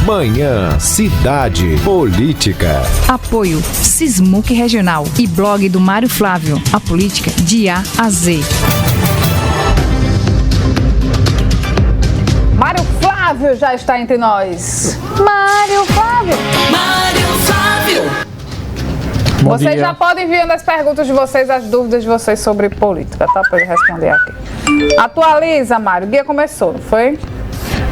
Manhã Cidade Política. Apoio Sismuc Regional e blog do Mário Flávio. A política de A a Z. Mário Flávio já está entre nós. Mário Flávio. Mário Flávio. Vocês já podem enviando as perguntas de vocês, as dúvidas de vocês sobre política, tá? Para eu responder aqui. Atualiza, Mário. O guia começou, não foi?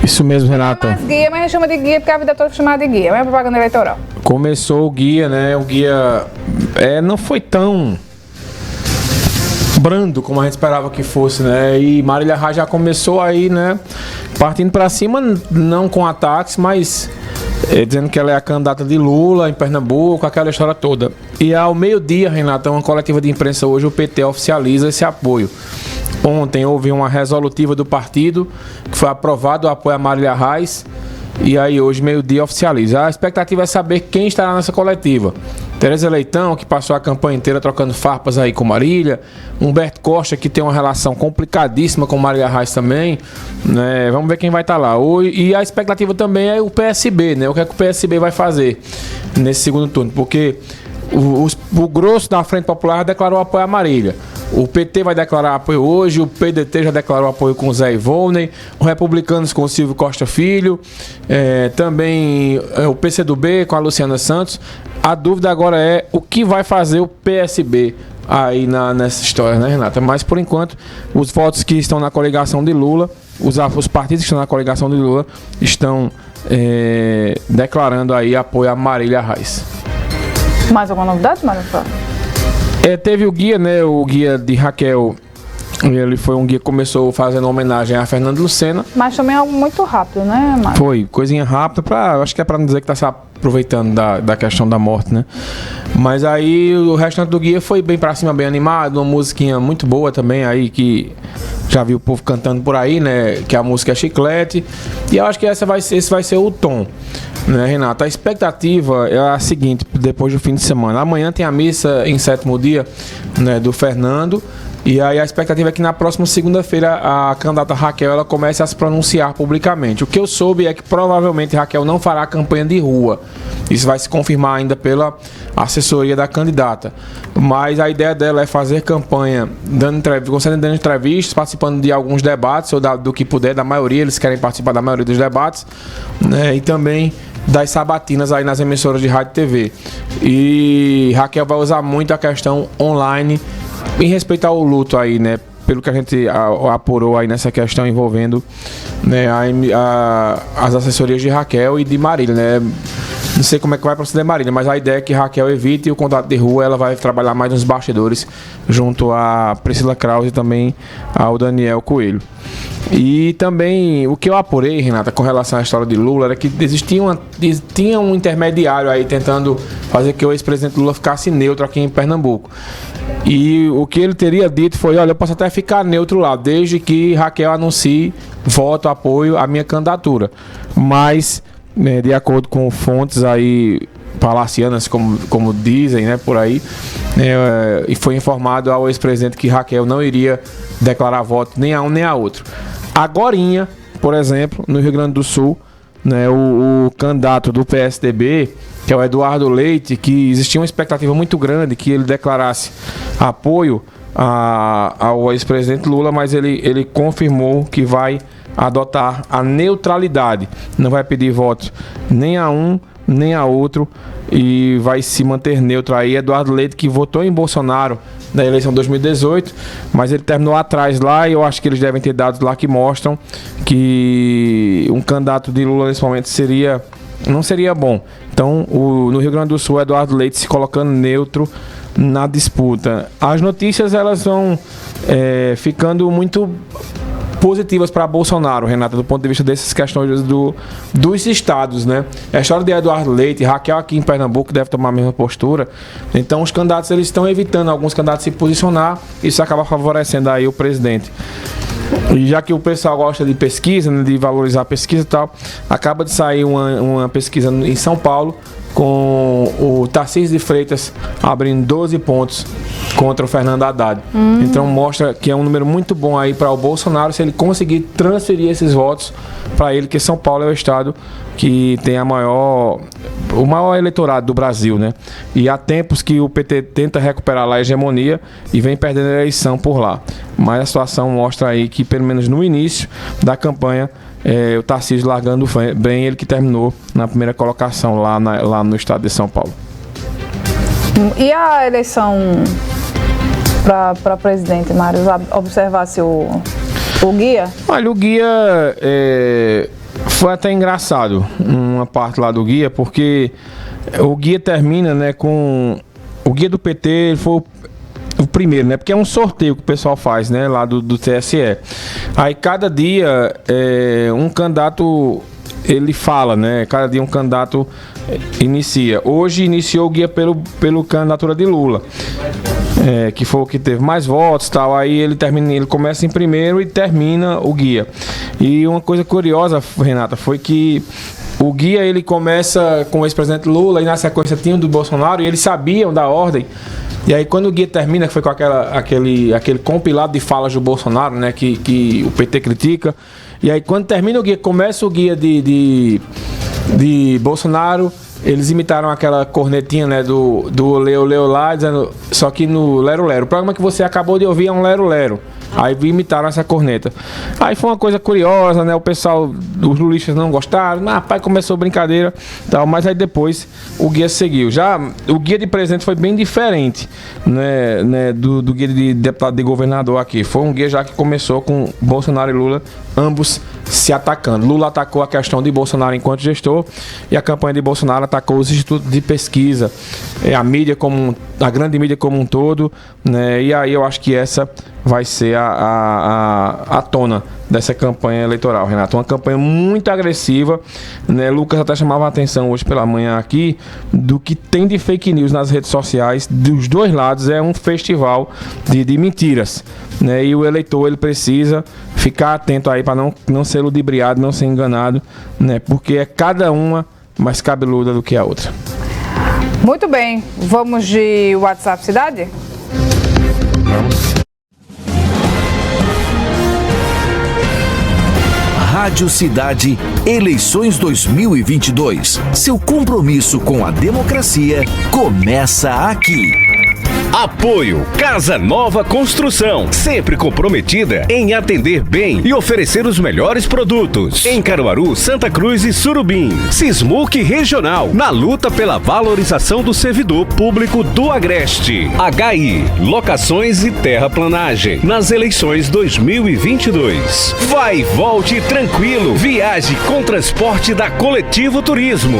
Isso mesmo, Renata. Mas guia, mas a gente chama de guia porque a vida toda é chamada de guia. É propaganda eleitoral. Começou o guia, né? O guia não foi tão brando como a gente esperava que fosse, né? E Marília Reis já começou aí, né? Partindo para cima, não com ataques, mas dizendo que ela é a candidata de Lula em Pernambuco, aquela história toda. E ao meio-dia, Renata, uma coletiva de imprensa hoje, o PT oficializa esse apoio. Ontem houve uma resolutiva do partido que foi aprovado o apoio a Marília Reis. E aí hoje, meio-dia, oficializa. A expectativa é saber quem estará nessa coletiva. Tereza Leitão, que passou a campanha inteira trocando farpas aí com Marília. Humberto Costa, que tem uma relação complicadíssima com Marília Reis também, né? Vamos ver quem vai estar lá. E a expectativa também é o PSB, né? O que é que o PSB vai fazer nesse segundo turno? Porque o grosso da Frente Popular declarou apoio a Marília. O PT vai declarar apoio hoje, o PDT já declarou apoio com o Zé Ivonne, os republicanos com o Silvio Costa Filho, também o PCdoB com a Luciana Santos. A dúvida agora é o que vai fazer o PSB aí nessa história, né, Renata? Mas, por enquanto, os votos que estão na coligação de Lula, os partidos que estão na coligação de Lula, estão declarando aí apoio a Marília Reis. Mais alguma novidade, Mário Flávio? Teve o guia, né? O guia de Raquel. Ele foi um guia que começou fazendo homenagem a Fernando Lucena. Mas também é algo muito rápido, né, Mário? Foi, coisinha rápida, acho que é para não dizer que está se aproveitando da questão da morte, né? Mas aí o restante do guia foi bem para cima, bem animado, uma musiquinha muito boa também aí, que já viu o povo cantando por aí, né? Que a música é Chiclete. E eu acho que esse vai ser o tom, né, Renata? A expectativa é a seguinte, depois do fim de semana. Amanhã tem a missa em 7º dia, né, do Fernando. E aí a expectativa é que na próxima segunda-feira a candidata Raquel ela comece a se pronunciar publicamente. O que eu soube é que provavelmente Raquel não fará campanha de rua. Isso vai se confirmar ainda pela assessoria da candidata. Mas a ideia dela é fazer campanha, dando entrevistas, participando de alguns debates, ou do que puder, da maioria, eles querem participar da maioria dos debates, né, e também das sabatinas aí nas emissoras de rádio e TV. E Raquel vai usar muito a questão online em respeito ao luto aí, né? Pelo que a gente apurou aí nessa questão envolvendo, né, as assessorias de Raquel e de Marília, né? Não sei como é que vai proceder Marília, mas a ideia é que Raquel evite o contato de rua, ela vai trabalhar mais nos bastidores junto a Priscila Krause e também ao Daniel Coelho. E também o que eu apurei, Renata, com relação à história de Lula, era que tinha um intermediário aí tentando fazer que o ex-presidente Lula ficasse neutro aqui em Pernambuco. E o que ele teria dito foi: olha, eu posso até ficar neutro lá, desde que Raquel anuncie voto, apoio à minha candidatura. Mas, né, de acordo com fontes aí palacianas, como dizem, né, por aí, e foi informado ao ex-presidente que Raquel não iria declarar voto nem a um nem a outro. Agorinha, por exemplo, no Rio Grande do Sul, né, o candidato do PSDB, que é o Eduardo Leite, que existia uma expectativa muito grande que ele declarasse apoio ao ex-presidente Lula, mas ele confirmou que vai adotar a neutralidade, não vai pedir votos nem a um nem a outro e vai se manter neutro aí. Eduardo Leite, que votou em Bolsonaro na eleição de 2018, mas ele terminou atrás lá, e eu acho que eles devem ter dados lá que mostram que um candidato de Lula nesse momento não seria bom. Então, no Rio Grande do Sul, Eduardo Leite se colocando neutro na disputa. As notícias, elas vão ficando muito positivas para Bolsonaro, Renata, do ponto de vista dessas questões dos estados, né? A história de Eduardo Leite, Raquel aqui em Pernambuco deve tomar a mesma postura. Então, os candidatos, eles estão evitando alguns candidatos se posicionar, isso acaba favorecendo aí o presidente. E já que o pessoal gosta de pesquisa, né, de valorizar a pesquisa e tal, acaba de sair uma pesquisa em São Paulo com o Tarcísio de Freitas abrindo 12 pontos contra o Fernando Haddad. Então mostra que é um número muito bom aí para o Bolsonaro se ele conseguir transferir esses votos para ele, que São Paulo é o estado que tem o maior eleitorado do Brasil, né? E há tempos que o PT tenta recuperar lá a hegemonia e vem perdendo a eleição por lá. Mas a situação mostra aí que, pelo menos no início da campanha, o Tarcísio largando bem, ele que terminou na primeira colocação lá no estado de São Paulo. E a eleição para presidente, Mário? Observasse o guia? Olha, o guia foi até engraçado, uma parte lá do guia, porque o guia termina, né, com... O guia do PT ele foi o primeiro, né? Porque é um sorteio que o pessoal faz, né? Lá do TSE. Aí cada dia um candidato ele fala, né? Cada dia um candidato inicia. Hoje iniciou o guia pelo candidatura de Lula. Que foi o que teve mais votos, tal. Aí ele começa em primeiro e termina o guia. E uma coisa curiosa, Renata, foi que o guia ele começa com o ex-presidente Lula e na sequência tinha o do Bolsonaro e eles sabiam da ordem. E aí quando o guia termina, que foi com aquele compilado de falas do Bolsonaro, né, que o PT critica. E aí quando termina o guia, começa o guia de Bolsonaro, eles imitaram aquela cornetinha, né, do Leo lá, dizendo, só que no Lero Lero. O programa que você acabou de ouvir é um Lero Lero. Aí imitaram essa corneta. Aí foi uma coisa curiosa, né? O pessoal, os lulistas não gostaram. Rapaz, começou brincadeira tal. Mas aí depois o guia seguiu. Já o guia de presidente foi bem diferente, né, do guia de deputado de governador aqui. Foi um guia já que começou com Bolsonaro e Lula, ambos se atacando. Lula atacou a questão de Bolsonaro enquanto gestor e a campanha de Bolsonaro atacou os institutos de pesquisa, a grande mídia como um todo, né? E aí eu acho que essa vai ser a tona dessa campanha eleitoral, Renato. Uma campanha muito agressiva, né? Lucas até chamava a atenção hoje pela manhã aqui do que tem de fake news nas redes sociais dos dois lados. É um festival de mentiras, né? E o eleitor ele precisa ficar atento aí para não ser ludibriado, não ser enganado, né? Porque é cada uma mais cabeluda do que a outra. Muito bem, vamos de WhatsApp Cidade? Vamos. Rádio Cidade, eleições 2022. Seu compromisso com a democracia começa aqui. Apoio Casa Nova Construção, sempre comprometida em atender bem e oferecer os melhores produtos. Em Caruaru, Santa Cruz e Surubim. Sismuc Regional, na luta pela valorização do servidor público do Agreste. HI, locações e terraplanagem, nas eleições 2022. Vai e volte tranquilo, viaje com transporte da Coletivo Turismo.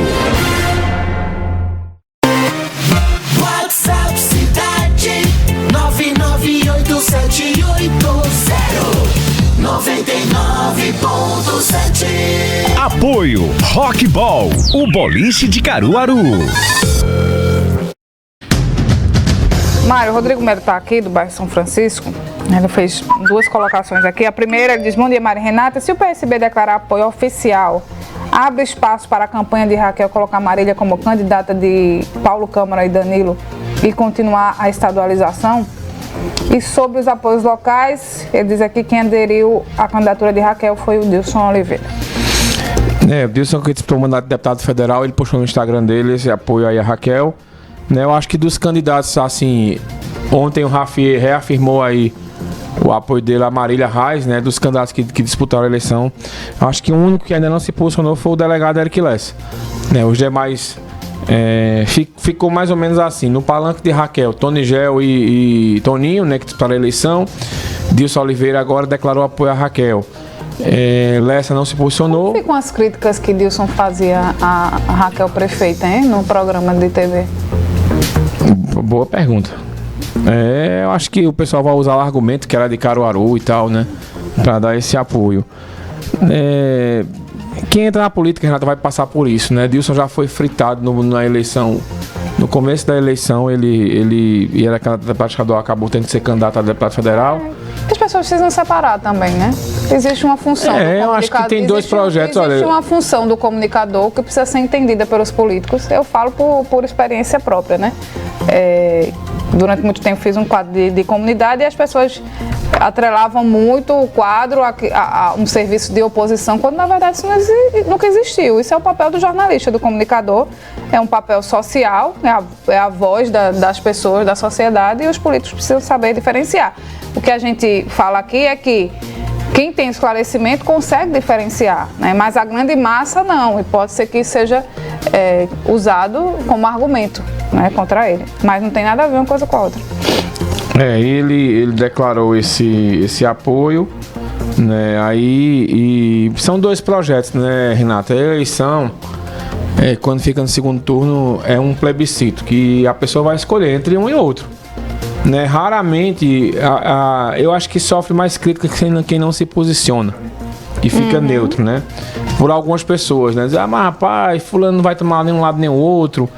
Apoio Rockball, o boliche de Caruaru. Mário, o Rodrigo Melo está aqui do bairro São Francisco. Ele fez duas colocações aqui. A primeira, ele diz: bom dia, Mário e Renata. Se o PSB declarar apoio oficial, abre espaço para a campanha de Raquel colocar Marília como candidata de Paulo Câmara e Danilo e continuar a estadualização? E sobre os apoios locais, ele diz aqui que quem aderiu à candidatura de Raquel foi o Dilson Oliveira. O Dilson, que disputou o mandato de deputado federal, ele postou no Instagram dele esse apoio aí a Raquel. Eu acho que dos candidatos, assim, ontem o Rafi reafirmou aí o apoio dele a Marília Reis, né, dos candidatos que disputaram a eleição. Acho que o único que ainda não se posicionou foi o delegado Eric Lessa. Os demais ficou mais ou menos assim, no palanque de Raquel, Tony Gel e Toninho, né, que disputaram a eleição. Dilson Oliveira agora declarou apoio a Raquel. Lessa não se posicionou. Como ficam as críticas que Dilson fazia a Raquel prefeita, hein, no programa de TV? Boa pergunta. Eu acho que o pessoal vai usar o argumento que era de Caruaru e tal, né, para dar esse apoio. Quem entra na política, Renato, vai passar por isso, né? Dilson já foi fritado na eleição. No começo da eleição, ele era candidato a deputado estadual, acabou tendo que ser candidato a deputado federal. As pessoas precisam separar também, né? Existe uma função do comunicador. Eu acho que tem dois projetos, existe uma função do comunicador que precisa ser entendida pelos políticos. Eu falo por experiência própria, né? Durante muito tempo fiz um quadro de comunidade e as pessoas atrelavam muito o quadro a um serviço de oposição, quando na verdade isso nunca existiu. Isso é o papel do jornalista, do comunicador, é um papel social, é a voz das pessoas, da sociedade, e os políticos precisam saber diferenciar. O que a gente fala aqui é que quem tem esclarecimento consegue diferenciar, né? Mas a grande massa não, e pode ser que isso seja usado como argumento, né, contra ele. Mas não tem nada a ver uma coisa com a outra. Ele declarou esse apoio, né? E são dois projetos, né, Renata? A eleição, quando fica no segundo turno, é um plebiscito que a pessoa vai escolher entre um e outro, né? Raramente, eu acho que sofre mais crítica quem não se posiciona e fica neutro, né? Por algumas pessoas, né? Diz, mas rapaz, fulano não vai tomar nem um lado nem o outro.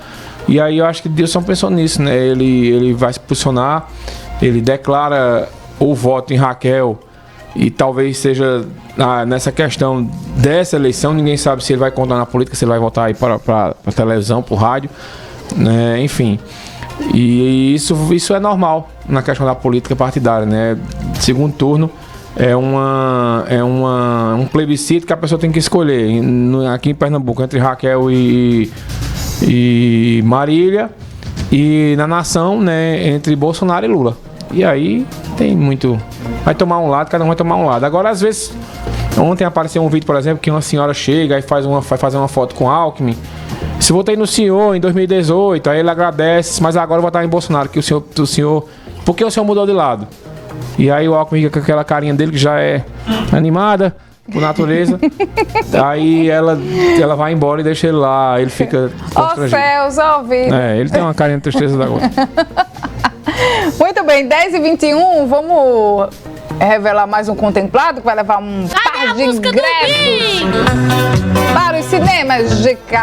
E aí eu acho que Deus só pensou nisso, né? Ele vai se posicionar, ele declara o voto em Raquel, e talvez seja nessa questão dessa eleição, ninguém sabe se ele vai contar na política, se ele vai votar aí para a televisão, para o rádio, né? Enfim. E isso é normal na questão da política partidária, né? Segundo turno é um plebiscito que a pessoa tem que escolher. Aqui em Pernambuco, entre Raquel e Marília, e na nação, né, entre Bolsonaro e Lula. E aí tem muito. Vai tomar um lado, cada um vai tomar um lado. Agora, às vezes, ontem apareceu um vídeo, por exemplo, que uma senhora chega e vai fazer uma foto com Alckmin. Se votei no senhor em 2018, aí ele agradece, mas agora eu vou votar em Bolsonaro, que o senhor. Por que o senhor mudou de lado? E aí o Alckmin fica com aquela carinha dele que já é animada por natureza. Aí ela vai embora e deixa ele lá, ele fica constrangido. Céus, vida. Ele tem uma carinha de tristeza da gota. Muito bem, 10h21, vamos revelar mais um contemplado que vai levar um par de ingressos para os cinemas de casa.